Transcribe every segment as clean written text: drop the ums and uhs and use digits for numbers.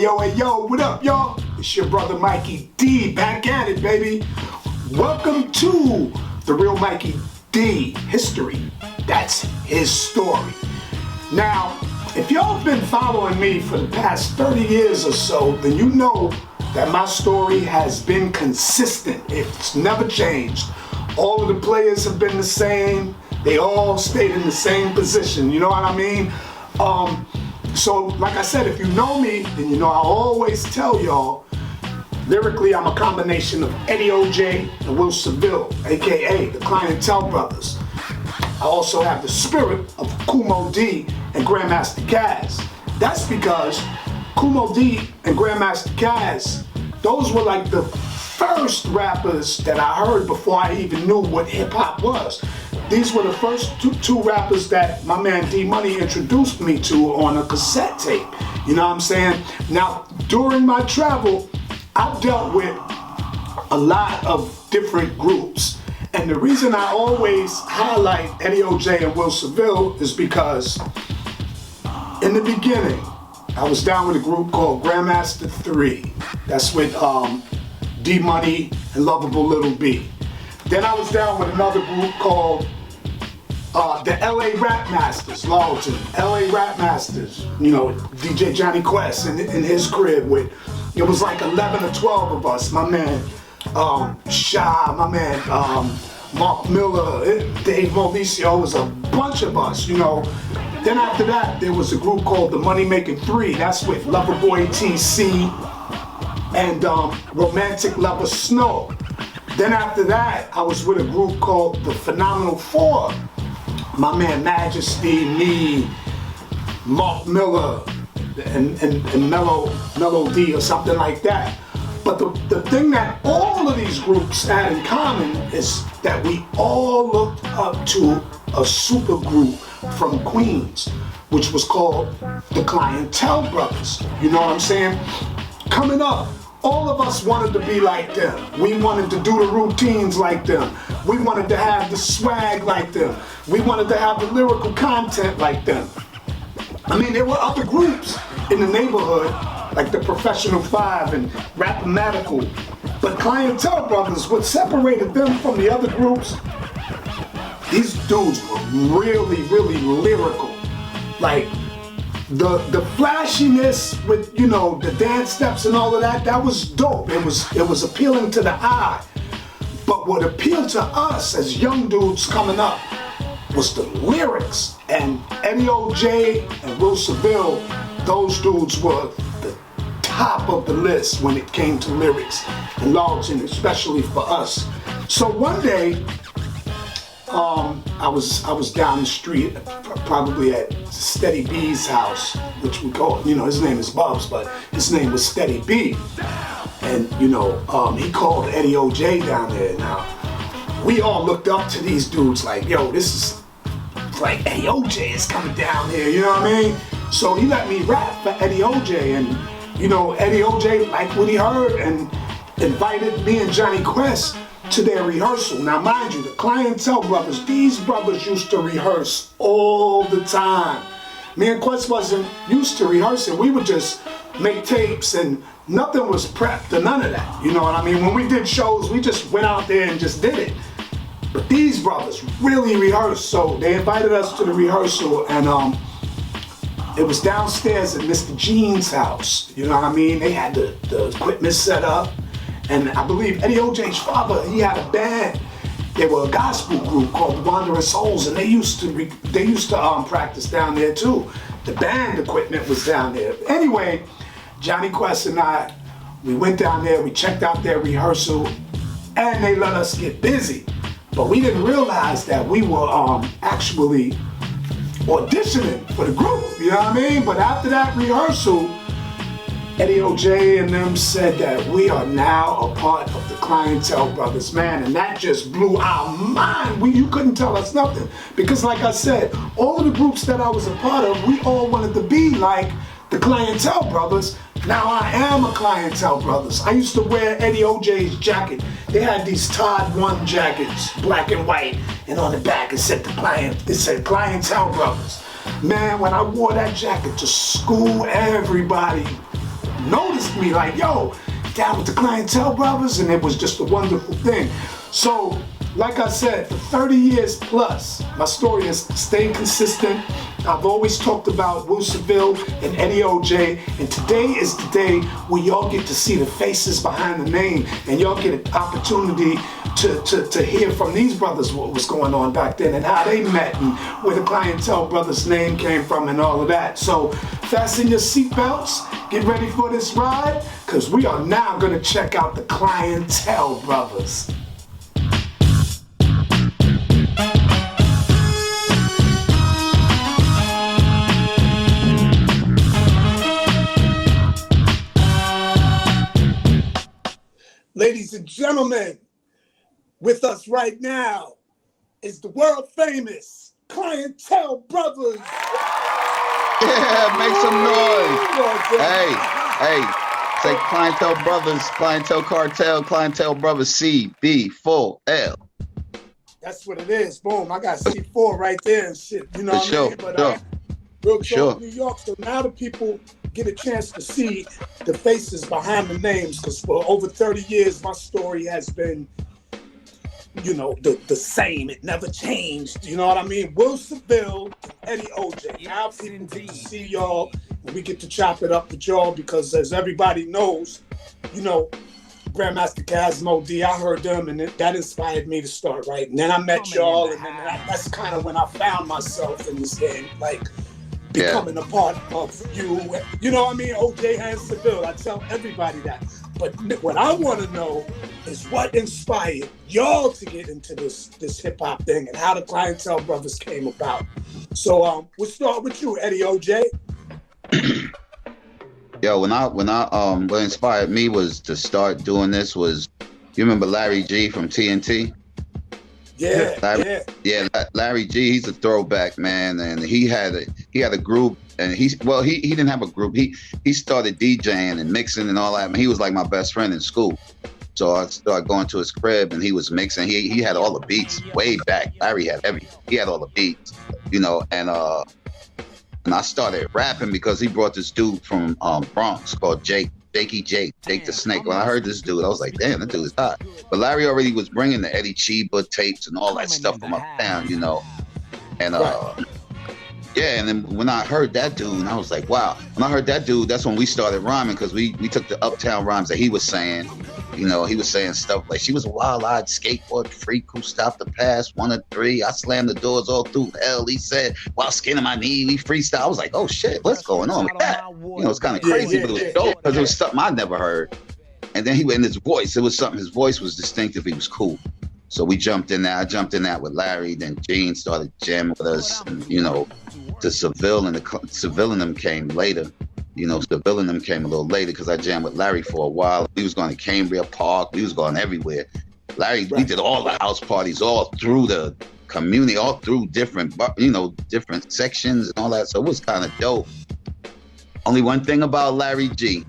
yo, what up, y'all? It's your brother Mikey D, back at it, baby. Welcome to the Real Mikey D history. That's his story. Now, if y'all been following me for the past 30 years or so, then you know that my story has been consistent. It's never changed. All of the players have been the same. They all stayed in the same position, you know what I mean? So, like I said, if you know me, then you know I always tell y'all, lyrically, I'm a combination of Eddie O.J. and Will Seville, aka the Clientele Brothers. I also have the spirit of Kumo D and Grandmaster Caz. That's because Kumo D and Grandmaster Caz, those were like the first rappers that I heard before I even knew what hip hop was. These were the first two rappers that my man D Money introduced me to on a cassette tape. You know what I'm saying? Now, during my travel, I've dealt with a lot of different groups. And the reason I always highlight Eddie O.J. and Will Seville is because in the beginning, I was down with a group called Grandmaster 3. That's with D Money and Lovable Little B. Then I was down with another group called the LA Rap Masters, Lawton, LA Rap Masters, you know, DJ Johnny Quest in his crib with, it was like 11 or 12 of us, my man Sha, my man Mark Miller, Dave Mauricio, it was a bunch of us, you know. Then after that, there was a group called the Money Making 3, that's with Loverboy TC and Romantic Lover Snow. Then after that, I was with a group called the Phenomenal Four. My man Majesty, me, Mark Miller, and Mellow D or something like that. But the thing that all of these groups had in common is that we all looked up to a super group from Queens, which was called the Clientele Brothers. You know what I'm saying? Coming up, all of us wanted to be like them. We wanted to do the routines like them. We wanted to have the swag like them. We wanted to have the lyrical content like them. I mean, there were other groups in the neighborhood, like the Professional Five and Rapomatical. But Clientele Brothers, what separated them from the other groups, these dudes were really, really lyrical. Like, the flashiness with, you know, the dance steps and all of that, that was dope. It was appealing to the eye. But what appealed to us as young dudes coming up was the lyrics. And Eddie O.J. and Will Seville, those dudes were the top of the list when it came to lyrics and Lawton, especially for us. So one day, I was down the street, probably at Steady B's house, which we call, you know, his name is Bubs, but his name was Steady B. And, you know, he called Eddie O.J. down there. Now, we all looked up to these dudes like, yo, this is like Eddie O.J. is coming down here, you know what I mean? So he let me rap for Eddie O.J. and, you know, Eddie O.J. liked what he heard and invited me and Johnny Quest to their rehearsal. Now, mind you, the Clientele Brothers, these brothers used to rehearse all the time. Me and Quest wasn't used to rehearsing. We would just make tapes and nothing was prepped or none of that. You know what I mean? When we did shows, we just went out there and just did it. But these brothers really rehearsed, so they invited us to the rehearsal, and it was downstairs at Mr. Jean's house. You know what I mean? They had the equipment set up. And I believe Eddie O.J.'s father, he had a band. They were a gospel group called the Wandering Souls, and they used to practice down there too. The band equipment was down there. Anyway, Johnny Quest and I, we went down there, we checked out their rehearsal, and they let us get busy. But we didn't realize that we were actually auditioning for the group, you know what I mean? But after that rehearsal, Eddie O.J. and them said that we are now a part of the Clientele Brothers, man, and that just blew our mind. You couldn't tell us nothing. Because like I said, all of the groups that I was a part of, we all wanted to be like the Clientele Brothers. Now I am a Clientele Brothers. I used to wear Eddie O.J.'s jacket. They had these Todd 1 jackets, black and white, and on the back it said Clientele Brothers. Man, when I wore that jacket to school, everybody noticed me like, yo, down with the Clientele Brothers, and it was just a wonderful thing. So, like I said, for 30 years plus, my story has stayed consistent. I've always talked about Will Seville and Eddie OJ, and today is the day where y'all get to see the faces behind the name, and y'all get an opportunity to hear from these brothers what was going on back then and how they met and where the Clientele Brothers name came from and all of that. So fasten your seatbelts, get ready for this ride, because we are now going to check out the Clientele Brothers. Ladies and gentlemen, with us right now is the world famous Clientele Brothers. Yeah, make some noise. Hey, say Clientele Brothers, Clientele Cartel, Clientele Brothers, C-B, full L. That's what it is. Boom, I got C4 right there and shit. You know what I mean? But real talk, New York. So now the people get a chance to see the faces behind the names, because for over 30 years, my story has been, you know, the same. It never changed. You know what I mean? Will Seville, Eddie OJ. Now people get to see y'all, and we get to chop it up with y'all, because as everybody knows, you know, Grandmaster Casmo D, I heard them, and that inspired me to start writing. And then I met y'all, and then that's kind of when I found myself in this game, like becoming a part of you. You know what I mean? OJ and Seville. I tell everybody that. But what I want to know is what inspired y'all to get into this hip hop thing and how the Clientele Brothers came about. So we'll start with you, Eddie OJ. Yo, what inspired me was to start doing this was, you remember Larry G from TNT? Larry G, he's a throwback, man, and he had a group, and he didn't have a group. He started DJing and mixing and all that. And he was like my best friend in school. So I started going to his crib, and he was mixing. He had all the beats way back. Larry he had all the beats, you know, and I started rapping because he brought this dude from Bronx called Jake the Snake. When I heard this dude, I was like, damn, that dude is hot. But Larry already was bringing the Eddie Chiba tapes and all that stuff from uptown, you know. And and then when I heard that dude, I was like, wow. When I heard that dude, that's when we started rhyming, because we took the uptown rhymes that he was saying. You know, he was saying stuff like, she was a wild-eyed skateboard freak who stopped the pass 1 or 3. I slammed the doors all through hell. He said, while skinning my knee, we freestyle. I was like, oh shit, what's going on with that? You know, it's kind of crazy, but it was dope because it was something I never heard. And then in his voice, it was something, his voice was distinctive. He was cool. So we jumped in there. I jumped in that with Larry. Then Gene started jamming with us. And, you know, the Seville and them came later. You know, Seville and them came a little later because I jammed with Larry for a while. We was going to Cambria Park. We was going everywhere. Larry, we did all the house parties all through the community, all through different sections and all that. So it was kind of dope. Only one thing about Larry G,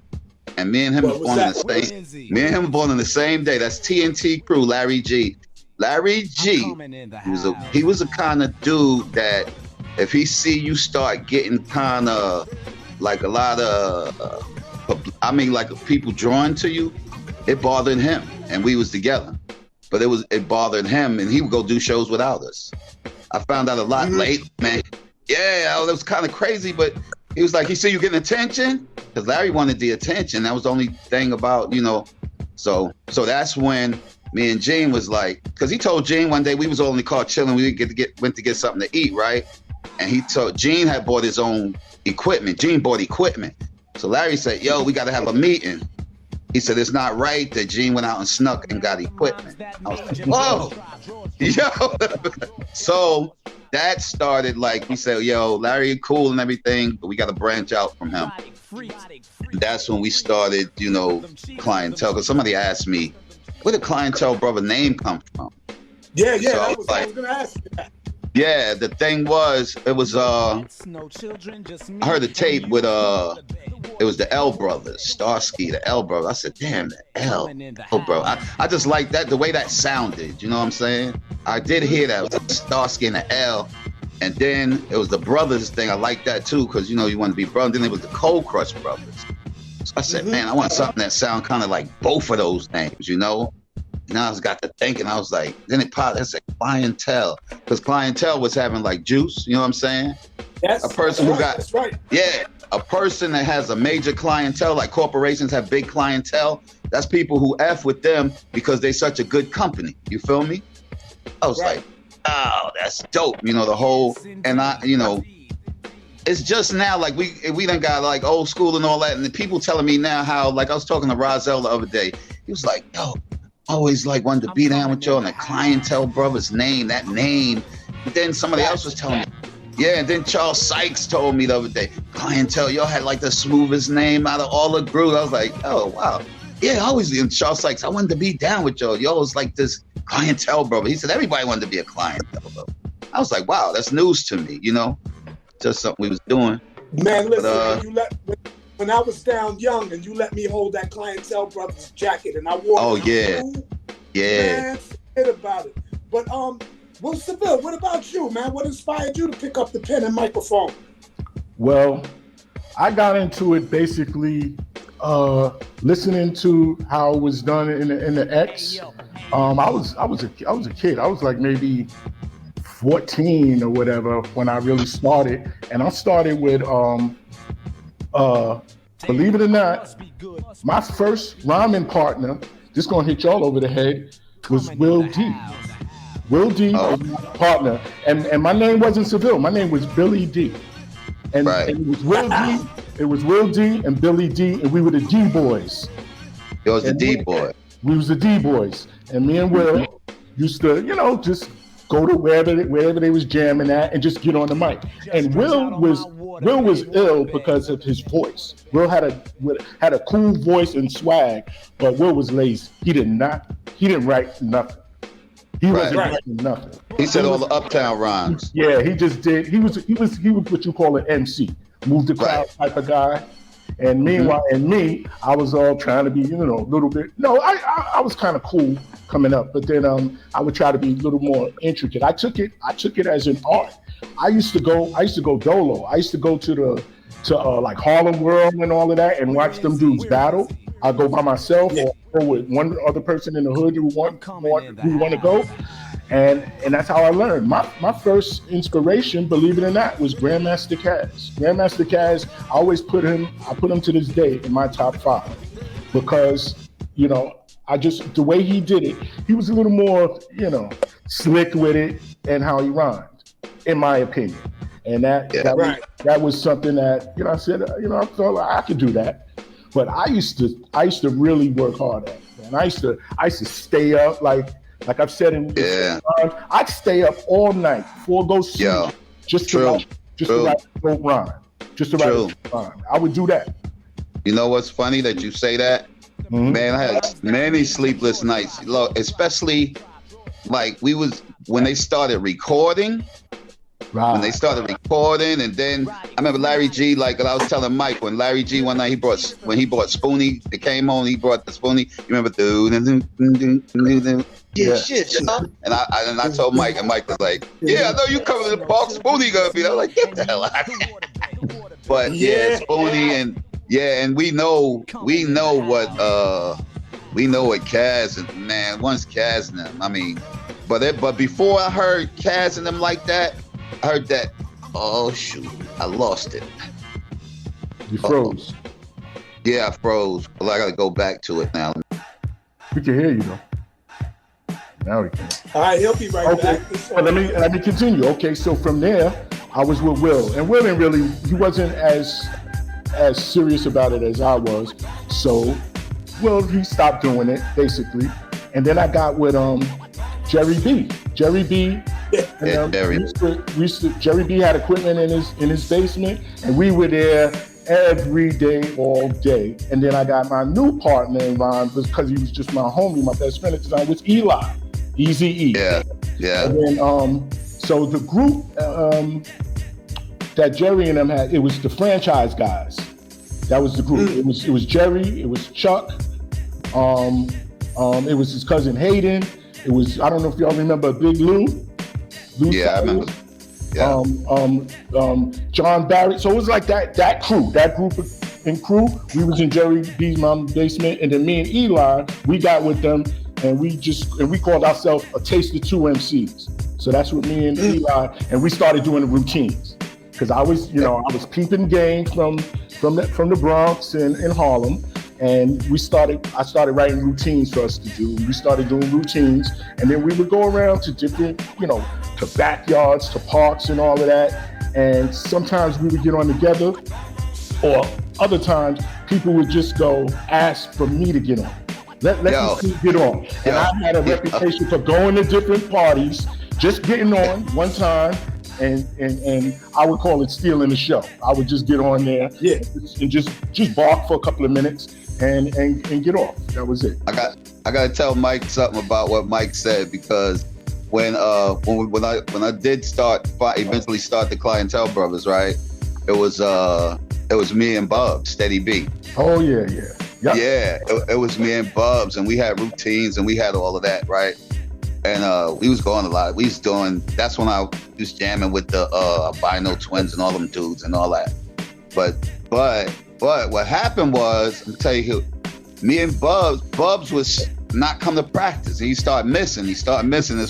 and me and him were born on the same day. That's TNT crew, Larry G. Larry G, he was a kind of dude that if he see you start getting kind of like a lot of, like people drawn to you, it bothered him, and we was together. But it bothered him, and he would go do shows without us. I found out a lot late, man. Yeah, that was kind of crazy, but he was like, he see you getting attention? Because Larry wanted the attention. That was the only thing about, you know. So that's when me and Gene was like, because he told Gene one day, we was all in the car chilling, we went to get something to eat, right? And he told, Gene had bought his own equipment. Gene bought equipment. So Larry said, yo, we got to have a meeting. He said, it's not right that Gene went out and snuck and got equipment. I was like, whoa, yo. So that started, like, we said, yo, Larry cool and everything, but we got to branch out from him. That's when we started, you know, Clientele. Because somebody asked me, where did Clientele Brother name come from? Yeah, I was going to ask you that. Yeah, the thing was, it was, I heard a tape with, it was the L Brothers, Starsky, the L Brothers. I said, damn, the L. Oh, bro, I just like that, the way that sounded, you know what I'm saying? I did hear that, it was Starsky and the L. And then it was the Brothers thing. I like that too, because, you know, you want to be brothers. Then it was the Cold Crush Brothers. I said, man, I want something that sound kind of like both of those names, you know? And I got to thinking, I was like, then it popped, I said Clientele. Because Clientele was having like juice, you know what I'm saying? Yes, a person who got, that's right. Yeah, a person that has a major clientele, like corporations have big clientele. That's people who F with them because they're such a good company. You feel me? I was like, oh, that's dope. You know, the whole, and I, you know, it's just now like we done got like old school and all that. And the people telling me now how, like I was talking to Rozelle the other day. He was like, yo, I always like wanted to be down with y'all and the Clientele Brothers name, that name. But then somebody else was telling me, yeah, and then Charles Sykes told me the other day, Clientele, y'all had like the smoothest name out of all the group. I was like, oh, wow. Yeah, I always, and Charles Sykes, I wanted to be down with y'all. Y'all was like this Clientele Brother. He said, everybody wanted to be a Clientele Brother. I was like, wow, that's news to me, you know? Just something we was doing. Man, listen, when I was down young and you let me hold that Clientele Brothers jacket and I wore it. Oh, yeah. Yeah. Man, forget about it. But, well, Seville, what about you, man? What inspired you to pick up the pen and microphone? Well, I got into it basically listening to how it was done in the X. I was a kid. I was like maybe 14 or whatever when I really started, and I started with believe it or not, my first rhyming partner, this gonna hit y'all over the head, was Will D. Will D, partner, and my name wasn't Seville. My name was Billy D, and it was Will D. It was Will D and Billy D, and we were the D boys. It was the D boy. We was the D boys, and me and Will used to, you know, just go to wherever they was jamming at, and just get on the mic. And Will was ill because of his voice. Will had a cool voice and swag, but Will was lazy. He didn't write nothing. He wasn't writing nothing. He said all the uptown rhymes. Yeah, he just did. He was what you call an MC, move the crowd type of guy. And meanwhile, I was all trying to be, you know, a little bit. No, I was kind of cool coming up, but then I would try to be a little more intricate. I took it as an art. I used to go dolo. I used to go to like Harlem World and all of that and watch them dudes battle. I go by myself or go with one other person in the hood who want to go, and that's how I learned. My first inspiration, believe it or not, was Grandmaster Caz. Grandmaster Caz, I put him to this day in my top 5 because, you know, the way he did it, he was a little more, you know, slick with it and how he rhymed, in my opinion. And that was something that, you know, I said, you know, I thought like, I could do that. But I used to really work hard at it, man. I used to stay up, like I've said I'd stay up all night before I go sleep just to write a rhyme. Just to write a rhyme. I would do that. You know what's funny that you say that? Mm-hmm. Man, I had many sleepless nights, especially like when they started recording. Right. When they started recording, and then I remember Larry G, like I was telling Mike, when Larry G one night when he brought Spoonie, it came on, he brought the Spoonie. You remember and I told Mike, and Mike was like, yeah, I know you coming to the park, Spoonie gonna be there. I was like, get the hell out of here. But Spoonie and we know what Caz and man, once Caz and them, I mean, but before I heard Caz and them like that, I heard that, oh shoot, I lost it. You froze. Yeah, I froze. Well, I gotta go back to it now. We can hear you though. Now we can. All right, he'll be right back. Well, let me continue. Okay, so from there, I was with Will, and Will he wasn't as serious about it as I was. So, Will, he stopped doing it basically, and then I got with Jerry B. Jerry B. Jerry B had equipment in his basement, and we were there every day, all day. And then I got my new partner in rhyme because he was just my homie, my best friend at the time, was Eli, Easy E. Yeah. And then so the group that Jerry and them had, it was the Franchise Guys. That was the group. It was Jerry, it was Chuck, it was his cousin Hayden. It was, I don't know if y'all remember Big Lou. I remember. Yeah. John Barrett. So it was like that crew, that group of and crew, we was in Jerry B's mom's basement, and then me and Eli, we got with them, and we called ourselves a Taste of Two MCs. So that's what me and Eli, and we started doing the routines. Because I was peeping game from the Bronx and in Harlem, and I started writing routines for us to do. We started doing routines, and then we would go around to different, to backyards, to parks and all of that. And sometimes we would get on together, or other times people would just go ask for me to get on. Let me get on. And I had a reputation for going to different parties, just getting on one time, and I would call it stealing the show. I would just get on there and just bark for a couple of minutes and get off. That was it. I got to tell Mike something about what Mike said, because when I did eventually start the Clientele Brothers, right? It was me and Bubs, Steady B. Oh yeah. Yep. Yeah, it was me and Bubs, and we had routines and we had all of that, right? And we was going a lot. That's when I was jamming with the Albino Twins and all them dudes and all that. But what happened was, I'm tell you, me and Bubs was not come to practice. He started missing. It's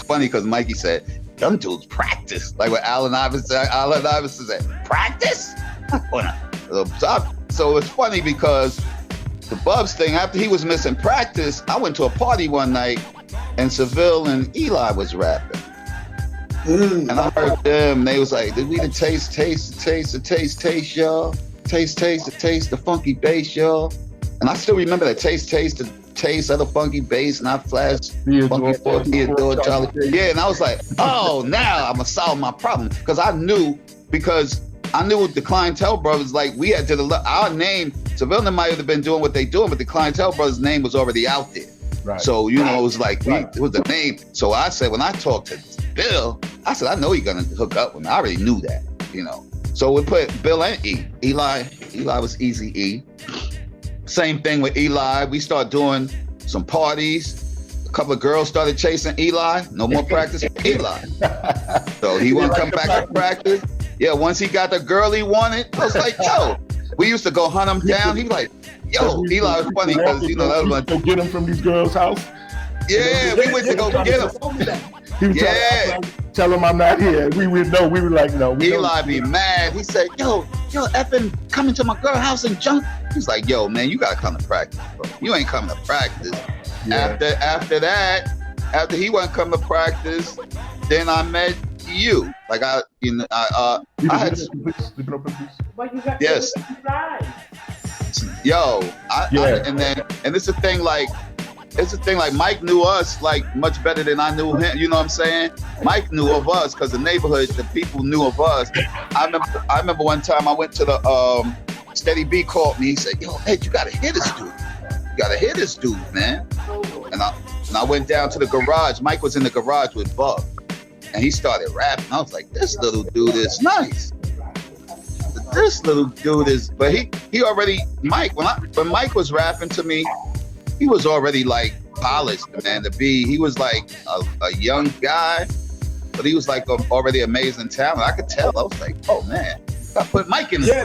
funny because Mikey said, them dudes practice. Like what Allen Iverson said, practice? So it's funny because the Bubs thing, after he was missing practice, I went to a party one night and Seville and Eli was rapping. And I heard them, they was like, did we the taste, y'all? Taste, the funky bass, y'all. And I still remember that taste of the funky bass, and I flashed Theodore, Charlie. Yeah, and I was like, oh, now I'm gonna solve my problem. Because I knew with the Clientele Brothers, like we had our name, Seville might have been doing what they doing, but the Clientele Brothers name was already out there. Right. So, it was like, it was the name. So I said, when I talked to Bill, I said, I know he's going to hook up with me. I already knew that, So we put Bill and E. Eli was Easy E. Same thing with Eli. We started doing some parties. A couple of girls started chasing Eli. No more practice with Eli. So he wouldn't come back to practice. Yeah, once he got the girl he wanted, I was like, yo. We used to go hunt him down. He was like, yo, Eli was funny because, that was like, go get him from these girls' house. Yeah, we went to go get him. He was tell him I'm not here. We would know. We were like, no. Eli be mad. He said, yo, effing coming to my girl house and junk. He's like, yo, man, you gotta come to practice, bro. You ain't coming to practice. Yeah. After that, after he wasn't coming to practice, then I met you. Like I had. Yes. Yo, and it's a thing like Mike knew us like much better than I knew him. You know what I'm saying? Mike knew of us because the neighborhood, the people knew of us. I remember one time I went to the Steady B called me. He said, "Yo, Ed, you gotta hear this dude. You gotta hear this dude, man." And I went down to the garage. Mike was in the garage with Bub, and he started rapping. I was like, "This little dude is nice. This little dude is." But he already when Mike was rapping to me, he was already like polished, man. He was like a young guy, but he was like already amazing talent. I could tell. I was like, oh man, I put Mike in. Yeah,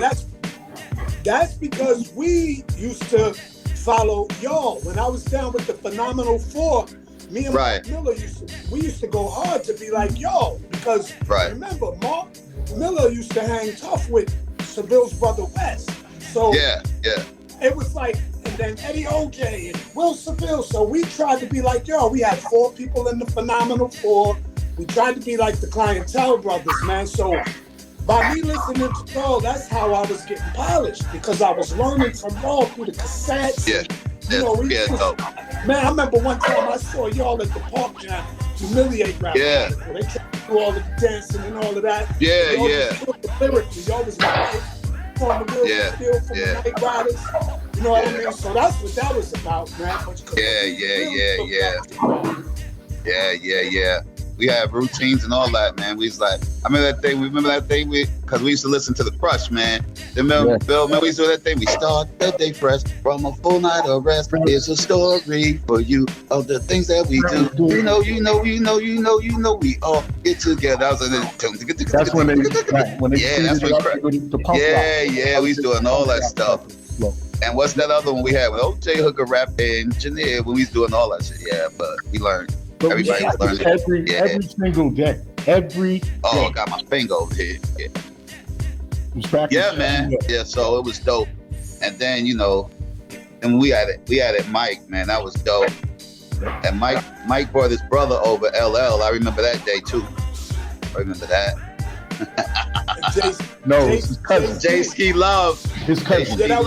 that's because we used to follow y'all. When I was down with the Phenomenal Four, me and Mark Miller used to go hard to be like y'all, because remember Mark Miller used to hang tough with Seville's brother West. So it was like, and then Eddie OJ and Will Seville. So we tried to be like y'all. We had 4 people in the Phenomenal Four. We tried to be like the Clientele Brothers, man. So by me listening to y'all, that's how I was getting polished, because I was learning from y'all through the cassettes. Man, I remember one time I saw y'all at the Park Jam humiliate rappers. Yeah. They tried to do all the dancing and all of that. Y'all was like, on the wheel still from the Night Riders. You know what I mean? So that's what that was about, man. Yeah. We had routines and all that, man. We was like, I remember that thing. Because we used to listen to the Crush, man. Remember, Bill, we used to do that thing. We start the day fresh from a full night of rest. Here's a story for you of the things that we do. You know, we all get together. That's when they we was doing all that stuff. flow. And what's that other one we had? When OJ Hooker rap engineer, when we was doing all that shit. Yeah, but we learned. But Everybody was learning. every single day. Every day. Oh, I got my finger over here. Yeah, yeah, man. Yeah, so it was dope. And then, you know, and we had it Mike, man, that was dope. And Mike brought his brother over, LL. I remember that day too. I remember that. It's his cousin. J Ski Love. His cousin. Yeah,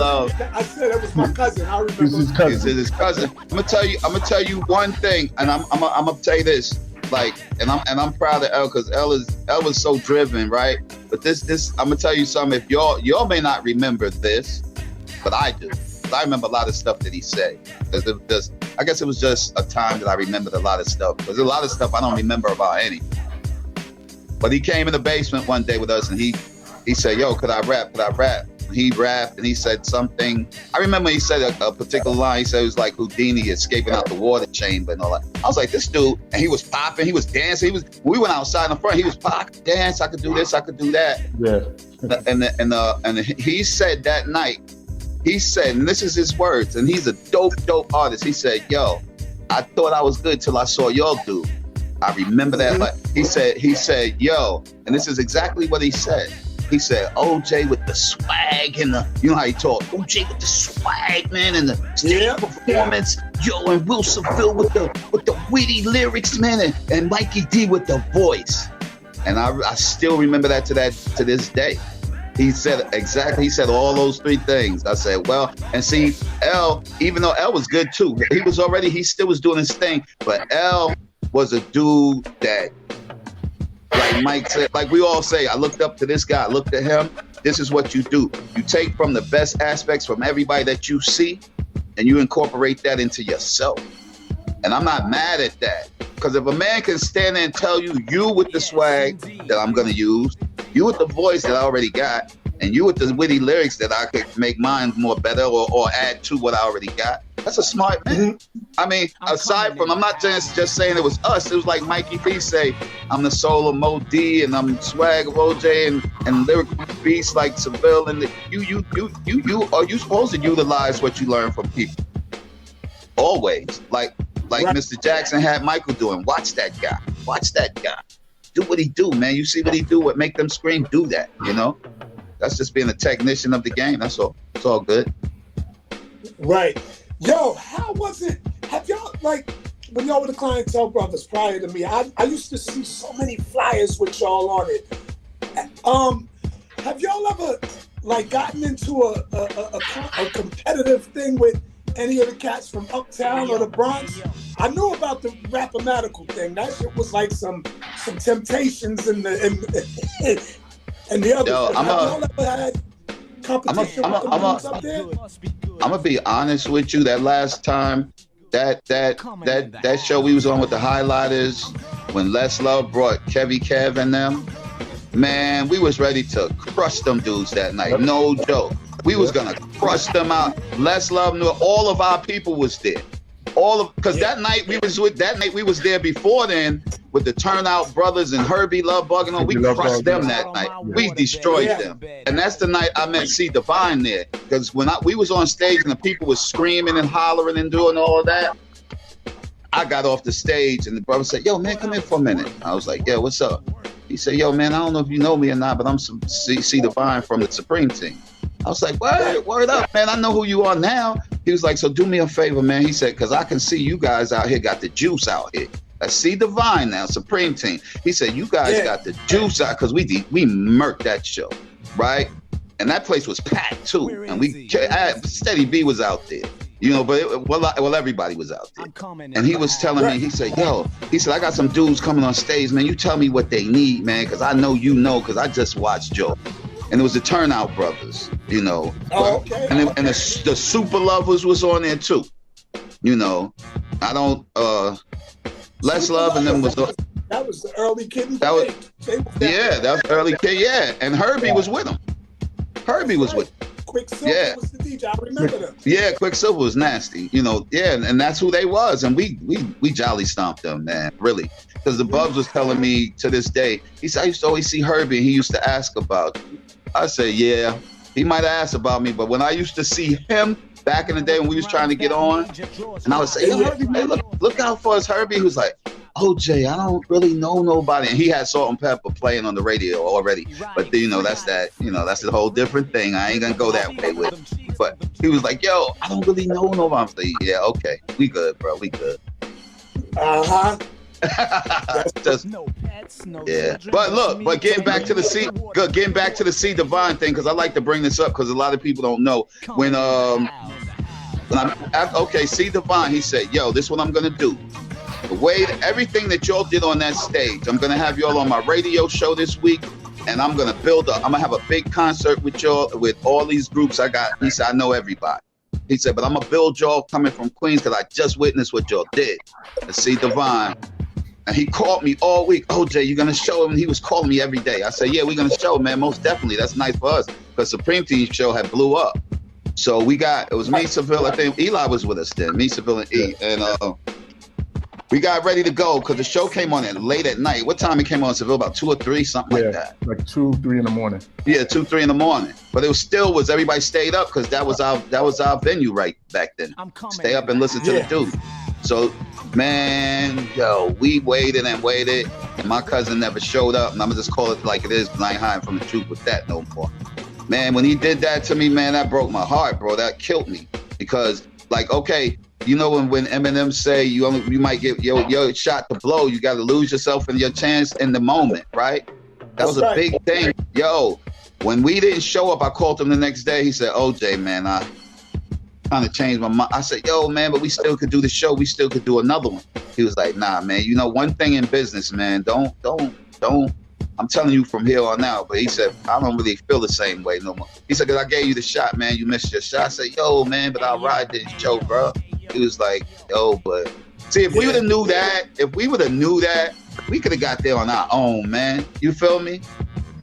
I said it was my cousin. I remember. It's his cousin. I'm gonna tell you one thing, and I'm gonna tell you this. Like, and I'm proud of L, because L was so driven, right? But this I'm gonna tell you something. If y'all may not remember this, but I do. I remember a lot of stuff that he said. I guess it was just a time that I remembered a lot of stuff. Because a lot of stuff I don't remember about any. But he came in the basement one day with us, and he said, "Yo, could I rap? Could I rap?" He rapped, and he said something. I remember he said a particular line. He said it was like Houdini escaping out the water chamber and all that. I was like, this dude, and he was popping, he was dancing. We went outside in the front. He was popping, dance. I could do this, I could do that. Yeah. And he said that night. He said, and this is his words, and he's a dope artist. He said, "Yo, I thought I was good till I saw y'all do." I remember that. Like he said, "Yo," and this is exactly what he said. He said, "OJ with the swag and the, you know how he talk, OJ with the swag, man, and the stage performance, yo, and Wilson Phil with the witty lyrics, man, and Mikey D with the voice." And I still remember that to this day. He said exactly. He said all those three things. I said, well, and see, L, even though L was good too, he still was doing his thing, but L was a dude that, like Mike said, like we all say, I looked up to this guy, I looked at him. This is what you do. You take from the best aspects from everybody that you see, and you incorporate that into yourself. And I'm not mad at that. Because if a man can stand there and tell you with the swag that I'm going to use, you with the voice that I already got, and you with the witty lyrics that I could make mine more better or add to what I already got, that's a smart man. I mean, aside from, I'm not just saying it was us. It was like Mikey D say, I'm the soul of Mo D, and I'm swag of OJ, and lyrical beats like Seville. And you are you supposed to utilize what you learn from people? Always. Like Mr. Jackson had Michael doing. Watch that guy. Do what he do, man. You see what he do, what make them scream, do that, you know? That's just being a technician of the game. That's all. It's all good. Right. Yo, how was it? Have y'all, like, when y'all were the Clientele Brothers prior to me, I used to see so many flyers with y'all on it. Have y'all ever, like, gotten into a competitive thing with any of the cats from Uptown or the Bronx? I knew about the Rappomatical thing. That shit was like some Temptations and the other. Yo, have y'all ever had competition with the dudes up there? I'm gonna be honest with you. That last time, that show we was on with the Highlighters, when Les Love brought Kevy Kev and them, man, we was ready to crush them dudes that night. No joke. We was gonna crush them out. Les Love knew all of our people was there. Because that night we was there before then with the Turnout Brothers and Herbie Love Bug and all. We crushed them that night. We destroyed them. And that's the night I met C Divine there. Because when we was on stage and the people was screaming and hollering and doing all of that, I got off the stage and the brother said, "Yo, man, come in for a minute." I was like, "Yeah, what's up?" He said, "Yo, man, I don't know if you know me or not, but I'm C Divine from the Supreme Team." I was like, word up, man. I know who you are now. He was like, "So do me a favor, man." He said, "Because I can see you guys out here got the juice out here. I see Divine now, Supreme Team." He said, "You guys got the juice out," because we murked that show, right? And that place was packed too. And Steady B was out there, you know, but everybody was out there. And he was telling me, he said, I got some dudes coming on stage, man. You tell me what they need, man, because I know you know, because I just watched Joe. And it was the Turnout Brothers, you know. Oh, okay. And the Super Lovers was on there too. You know, I don't Les Love and them was that was the early Kid. That was early Kid, yeah. And Herbie was with him. Herbie was with him. Quicksilver was the DJ. I remember them. Yeah, Quicksilver was nasty, you know. Yeah, and that's who they was, and we jolly stomped them, man, really. Because the Bubs was telling me to this day, he said, "I used to always see Herbie, and he used to ask about you." I said, "Yeah." He might have asked about me, but when I used to see him back in the day when we was trying to get on, and I would say, yo, Herbie, man, look out for us, Herbie. He was like, OJ, I don't really know nobody. And he had Salt and Pepper playing on the radio already. But that's a whole different thing. I ain't gonna go that way with it. But he was like, yo, I don't really know nobody. I'm like, yeah, okay. We good, bro. We good. Uh-huh. Yeah. But getting back to the C Divine thing, because I like to bring this up because a lot of people don't know. When C Divine, he said, yo, this is what I'm gonna do. The way everything that y'all did on that stage, I'm gonna have y'all on my radio show this week, and I'm gonna I'm gonna have a big concert with y'all with all these groups I got. He said, I know everybody. He said, but I'm gonna build y'all coming from Queens because I just witnessed what y'all did. And see Divine. And he called me all week. OJ, you gonna show him? And he was calling me every day. I said, yeah, we're gonna show him, man. Most definitely. That's nice for us because Supreme Team show had blew up. So it was me, Seville. I think Eli was with us then. Me, Seville, and E. And we got ready to go because the show came on at late at night. What time it came on, Seville? About 2 or 3, something like that. Like 2, 3 in the morning. Yeah, 2, 3 in the morning. But it was everybody stayed up because that was our venue right back then. Stay up and listen to the dude. So, man, we waited and waited, and my cousin never showed up. And I'm gonna just call it like it is because I ain't hiding from the truth with that no more. Man, when he did that to me, man, that broke my heart, bro. That killed me because, like, okay. You know when Eminem say you might get your shot to blow, you got to lose yourself in your chance in the moment, right? That was a big thing. Yo, when we didn't show up, I called him the next day. He said, OJ, man, I kind of changed my mind. I said, yo, man, but we still could do the show. We still could do another one. He was like, nah, man, one thing in business, man, don't. I'm telling you from here on out. But he said, I don't really feel the same way no more. He said, because I gave you the shot, man. You missed your shot. I said, yo, man, but I'll ride this show, bro. He was like, yo, but see, if we would have knew that, we could have got there on our own, man. You feel me?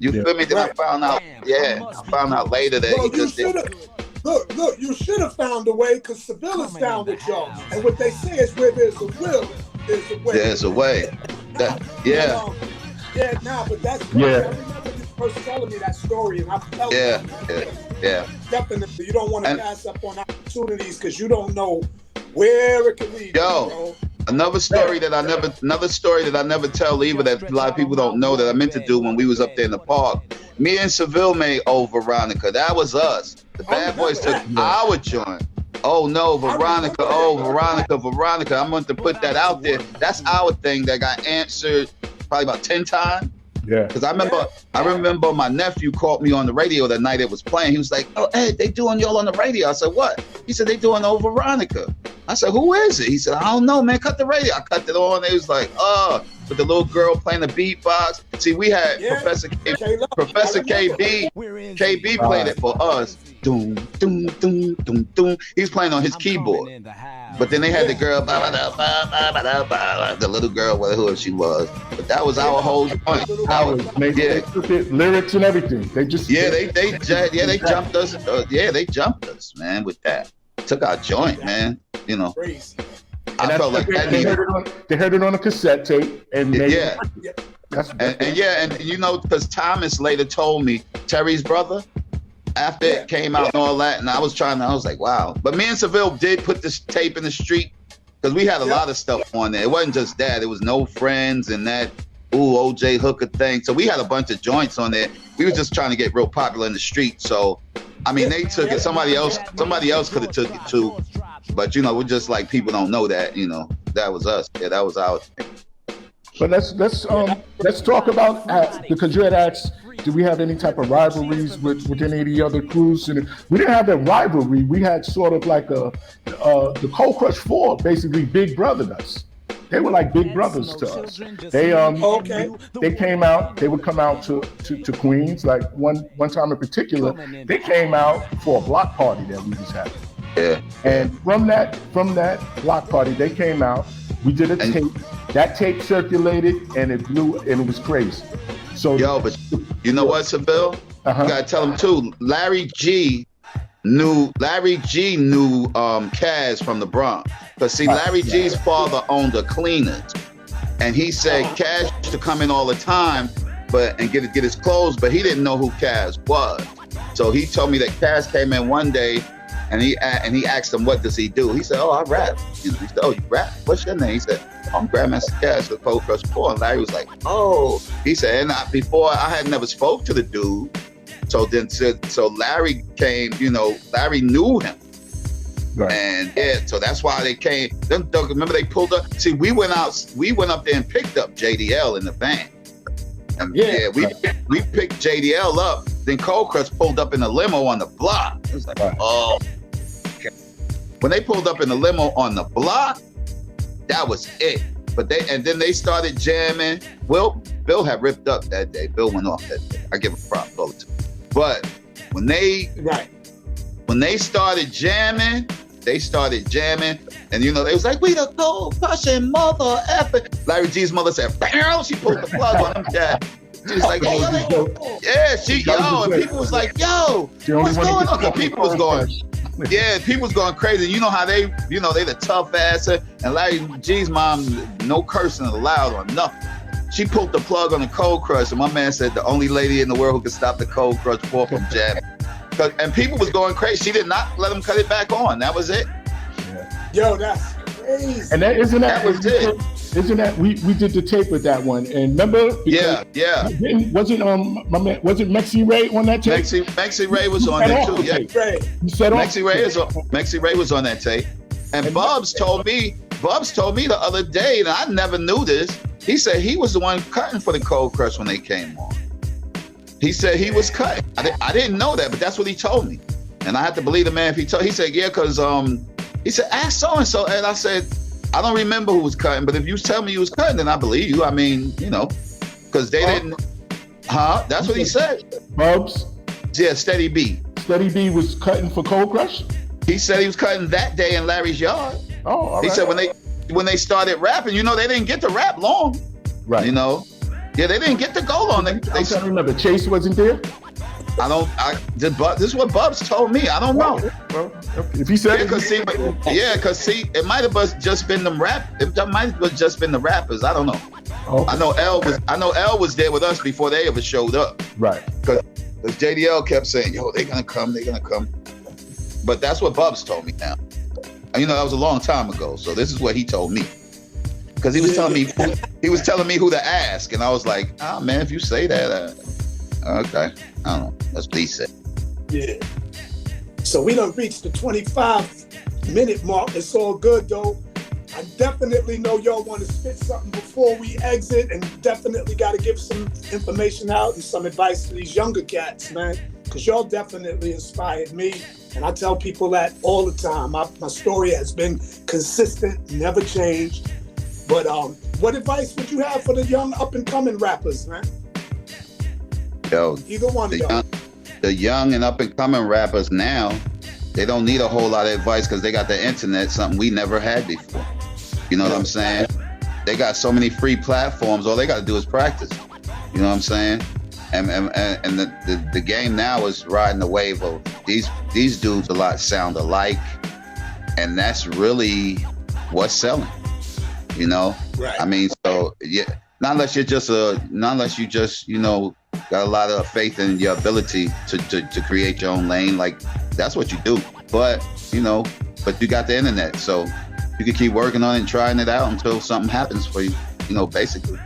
Feel me? Then I found out, I found out later that he just did. Look, you should have found a way because Seville is down with y'all. And what they say is where there's a will, there's a way. There's a way. But that's yeah. I remember you first telling me that story, and I felt definitely you don't want to pass up on opportunities because you don't know where it can lead. Yo, another story that I never tell either that a lot of people don't know that I meant to do when we was up there in the park. Me and Seville made Oh Veronica. That was us. The Bad Boys took our joint. Oh no, Veronica. Oh Veronica. I'm going to put that out there. That's our thing that got answered probably about 10 times. Yeah. Because I remember my nephew called me on the radio that night it was playing. He was like, oh, hey, they doing y'all on the radio. I said, what? He said, they doing Oh Veronica. I said, who is it? He said, I don't know, man. Cut the radio. I cut it on. They was like, with the little girl playing the beatbox. See, we had Professor KB. KB played it for us. Doom, doom, doom, doom, doom. He's playing on his keyboard. But then they had the girl, the little girl, whoever she was. But that was our whole point. They took it, lyrics and everything. They just they jumped us. They jumped us, man, with that. Took our joint, man. Crazy. I felt like that. They heard it on a cassette tape, and because Thomas later told me Terry's brother. After it came out and all that, and I was like, wow. But me and Seville did put this tape in the street because we had a lot of stuff on there. It wasn't just that. It was No Friends and that OJ Hooker thing. So we had a bunch of joints on there. We were just trying to get real popular in the street. So, I mean, they took it. Somebody else could have took it too. But, we're just like, people don't know that, that was us. Yeah, that was our thing. But let's talk about, because you had asked, do we have any type of rivalries with any of the other crews? And we didn't have a rivalry. We had sort of like the Cold Crush 4, basically big brother us. They were like big brothers to us. They came out. They would come out to Queens. Like one time in particular, they came out for a block party that we was having. Yeah. And from that block party, they came out. We did a tape. That tape circulated and it blew and it was crazy. So but you know what, Seville? You gotta tell him too. Larry G knew Kaz from the Bronx. Because see, Larry G's father owned a cleaners. And he said Kaz used to come in all the time and get his clothes, but he didn't know who Kaz was. So he told me that Cass came in one day, and he asked him, what does he do? He said, oh, I rap. He said, oh, you rap? What's your name? He said, I'm Grandmaster Cass with Cold Crush 4. And Larry was like, oh. He said, and before I had never spoke to the dude. So Larry came, Larry knew him. Right. And yeah, so that's why they came. Remember they pulled up. See, we went up there and picked up JDL in the van. And we picked JDL up. Then Cold Crush pulled up in the limo on the block. It was like, oh. Okay. When they pulled up in the limo on the block, that was it. But then they started jamming. Well, Bill had ripped up that day. Bill went off that day. I give a props all the time. But when they started jamming, and they was like, we the Cold Crushing mother effing. Larry G's mother said, bam, she pulled the plug on him, Dad. She was like, and people was like, yo, what's going on? People was going crazy. You know how they the tough ass, and Larry G's mom, no cursing allowed or nothing. She pulled the plug on the Cold Crush, and my man said the only lady in the world who could stop the Cold Crush 4 from jamming. And people was going crazy. She did not let him cut it back on. That was it. Yeah. Yo, that's crazy. And isn't that we did the tape with that one? And remember? Yeah. Wasn't Mexi Ray on that tape? Mexi Ray was on that too. Yeah. Mexi Ray was on that tape. And Bubs told me the other day, and I never knew this. He said he was the one cutting for the Cold Crush when they came on. He said he was cutting. I didn't know that, but that's what he told me. And I had to believe the man if he told. He said, yeah, because he said, ask so-and-so. And I said, I don't remember who was cutting, but if you tell me you was cutting, then I believe you. I mean, because they didn't. That's what he said. Bubs? Yeah, Steady B. Steady B was cutting for Cold Crush? He said he was cutting that day in Larry's yard. Oh, all right. He said when they started rapping, they didn't get to rap long. Right. Yeah, they didn't get to go long. I'm trying to remember, Chase wasn't there? This is what Bubs told me. I don't know. Well, if he said because it might have just been them rap. It might have just been the rappers. I don't know. Okay. I know L was there with us before they ever showed up. Right. Because JDL kept saying, yo, they're gonna come. But that's what Bubs told me now. And that was a long time ago. So this is what he told me. Because he was telling me who to ask, and I was like, oh man, if you say that, okay, I don't know. That's what he said. Yeah. So we done reached the 25-minute mark. It's all good though. I definitely know y'all want to spit something before we exit, and definitely got to give some information out and some advice to these younger cats, man. Because y'all definitely inspired me, and I tell people that all the time. My story has been consistent, never changed. But what advice would you have for the young up-and-coming rappers, man? Yo, either one of y'all. The young and up-and-coming rappers now, they don't need a whole lot of advice because they got the internet, something we never had before. You know what I'm saying? They got so many free platforms. All they got to do is practice. You know what I'm saying? And the game now is riding the wave of these dudes a lot sound alike, and that's really what's selling. Right. I mean, so yeah, not unless you just got a lot of faith in your ability to create your own lane, like that's what you do. But but you got the internet, so you can keep working on it and trying it out until something happens for you. Basically.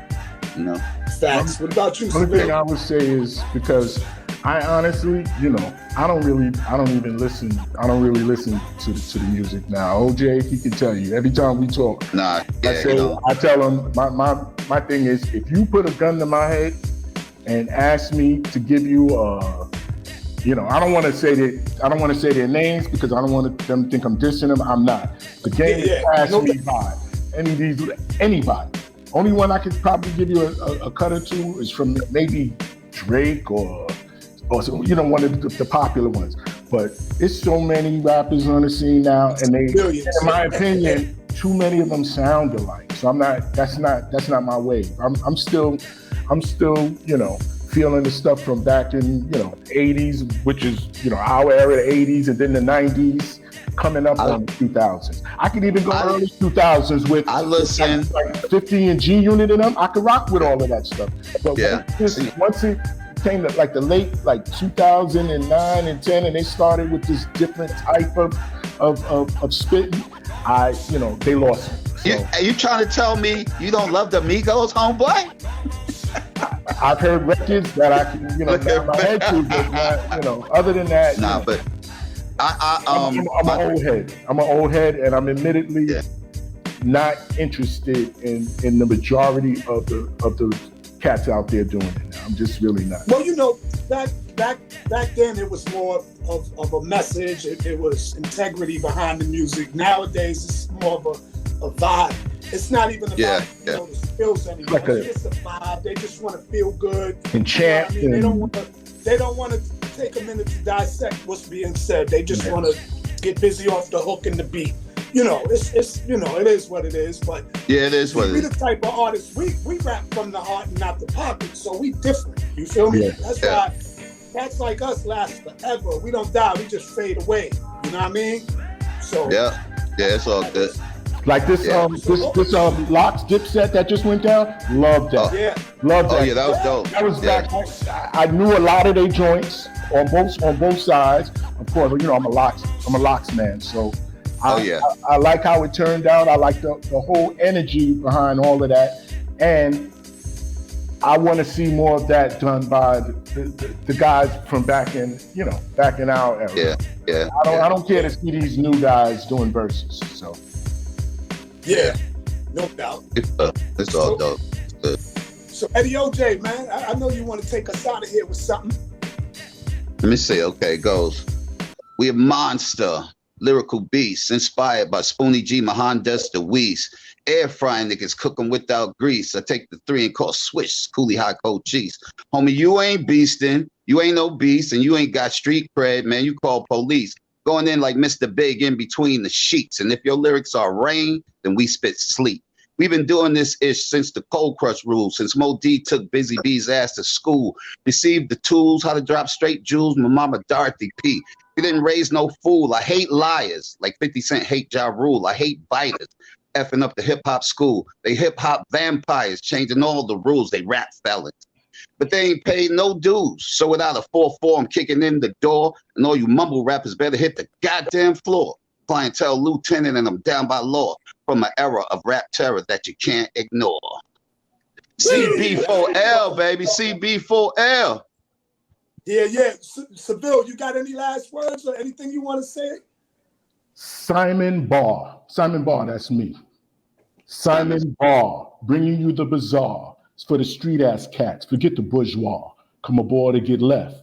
Facts. What about you? The only thing I would say is because I honestly, I don't really listen to the music now. OJ, he can tell you every time we talk. Nah, yeah, I tell him my thing is, if you put a gun to my head and ask me to give you I don't want to say their names because I don't want them to think I'm dissing them. I'm not. The game is passed me by. Anybody. Only one I could probably give you a cut or two is from maybe Drake or one of the popular ones. But it's so many rappers on the scene now, and they, in my opinion, too many of them sound alike. So that's not my wave. I'm still feeling the stuff from back in 80s, which is our era, the 80s, and then the 90s. Coming up on the 2000s. I could even go early 2000s with like 50 and G Unit in them. I could rock with all of that stuff. But once it came to like the late like 2009 and 10, and they started with this different type of spitting. They lost me. So, you trying to tell me you don't love the Migos, homeboy? I've heard records that I can, nod my head to, but not, other than that. Nah, but I'm an old head. I'm an old head, and I'm admittedly not interested in the majority of the cats out there doing it now. I'm just really not. Well, back then it was more of a message. It was integrity behind the music. Nowadays it's more of a vibe. It's not even about the skills anymore. It's just a vibe. They just want to feel good and chant. They don't want to take a minute to dissect what's being said. They just want to get busy off the hook and the beat. It's it is what it is. But it is what it is. We the type of artists we rap from the heart and not the pocket. So we different. You feel me? Yeah. That's why cats like us last forever. We don't die. We just fade away. You know what I mean? So yeah, it's all good. Like this Locks Dipset that just went down. Love that. Love that. Oh yeah, that was dope. That was back. I knew a lot of their joints on both sides. Of course, I'm a Locks man. So I like how it turned out. I like the whole energy behind all of that, and I want to see more of that done by the guys from back in our era. Yeah. I don't care to see these new guys doing verses. So. Yeah, no doubt. It's all dope. So Eddie OJ, man, I know you want to take us out of here with something. Let me see. Okay, it goes. We a monster, lyrical beast, inspired by Spoonie G, Mohandas, the Weez. Air frying niggas cooking without grease. I take the 3 and call swish, coolie high cold cheese. Homie, you ain't beastin', you ain't no beast, and you ain't got street cred, man. You call police. Going in like Mr. Big in between the sheets. And if your lyrics are rain, then we spit sleep. We've been doing this ish since the Cold Crush rules, since Mo D took Busy B's ass to school, received the tools, how to drop straight jewels, my mama Dorothy P. We didn't raise no fool. I hate liars, like 50 Cent hate Ja Rule. I hate biters, effing up the hip hop school. They hip hop vampires, changing all the rules. They rap felons. But they ain't paid no dues. So without a 4-4, I'm kicking in the door, and all you mumble rappers better hit the goddamn floor. Clientele lieutenant, and I'm down by law from an era of rap terror that you can't ignore. CB4L, baby, CB4L. Yeah. Seville, you got any last words or anything you want to say? Simon Barr, that's me. Simon Barr, bringing you the bizarre. It's for the street ass cats. Forget the bourgeois. Come aboard or get left.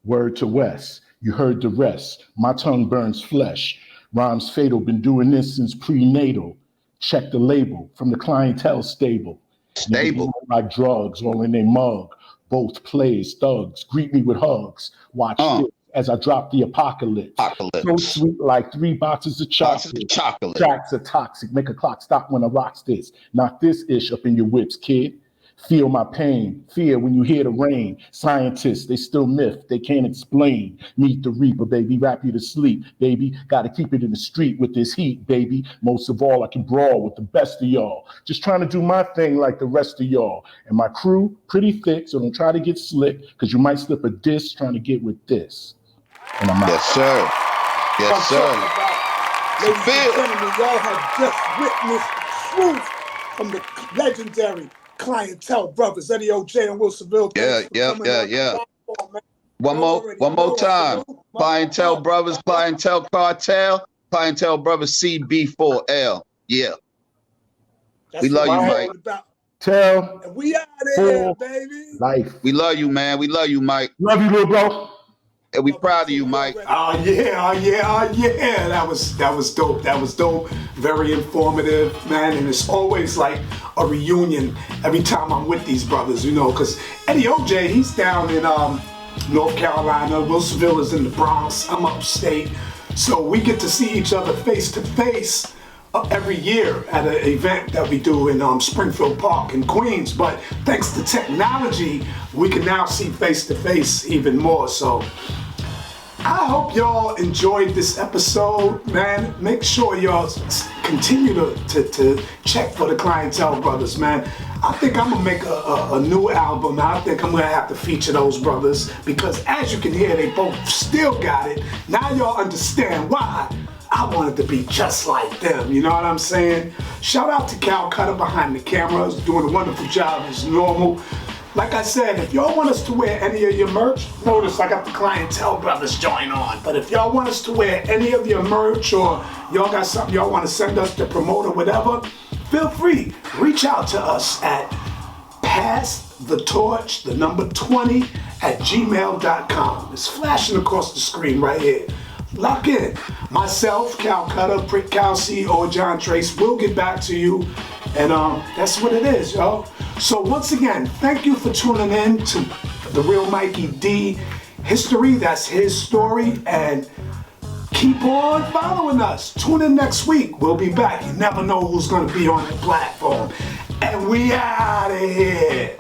Word to West. You heard the rest. My tongue burns flesh. Rhymes fatal. Been doing this since prenatal. Check the label from the clientele stable. Stable. Like drugs, all in their mug. Both plays, thugs. Greet me with hugs. Watch this as I drop the apocalypse. So sweet like 3 boxes of chocolate. Tracks are toxic. Make a clock stop when I rocks this. Knock this ish up in your whips, kid. Feel my pain, fear when you hear the rain. Scientists, they still myth, they can't explain. Meet the reaper, baby, rap you to sleep, baby. Gotta keep it in the street with this heat, baby. Most of all, I can brawl with the best of y'all. Just trying to do my thing like the rest of y'all. And my crew, pretty thick, so don't try to get slick, because you might slip a diss trying to get with this. And I'm out. Yes, sir. Yes, sir. Ladies and gentlemen, y'all have just witnessed the truth from the legendary Clientele Brothers, Eddie OJ and Will Seville. Yeah. One more time. Clientele Brothers, Clientele Cartel, Clientele Brothers, CB4L. Yeah. We love you, Mike. Tell. And we out of here, baby. Life. We love you, man. We love you, Mike. Love you, little bro. And we proud of you, Mike. Oh yeah. That was dope. That was dope. Very informative, man. And it's always like a reunion every time I'm with these brothers, because Eddie OJ, he's down in North Carolina. Will Seville is in the Bronx. I'm upstate. So we get to see each other face to face every year at an event that we do in Springfield Park in Queens. But thanks to technology, we can now see face to face even more. So I hope y'all enjoyed this episode, man. Make sure y'all continue to check for the Clientele Brothers, man. I think I'm gonna make a new album. I think I'm gonna have to feature those brothers because, as you can hear, they both still got it. Now y'all understand why I wanted to be just like them. You know what I'm saying? Shout out to Calcutta behind the cameras, doing a wonderful job as normal. Like I said, if y'all want us to wear any of your merch, notice I got the Clientele Brothers joint on. But if y'all want us to wear any of your merch, or y'all got something y'all want to send us to promote or whatever, feel free. Reach out to us at passthetorch, the number 20 at gmail.com. It's flashing across the screen right here. Lock in. Myself, Calcutta, Prick Cal C, or John Trace will get back to you. And that's what it is, y'all. So once again, thank you for tuning in to the Real Mikey D history. That's his story. And keep on following us. Tune in next week. We'll be back. You never know who's going to be on the platform. And we out of here.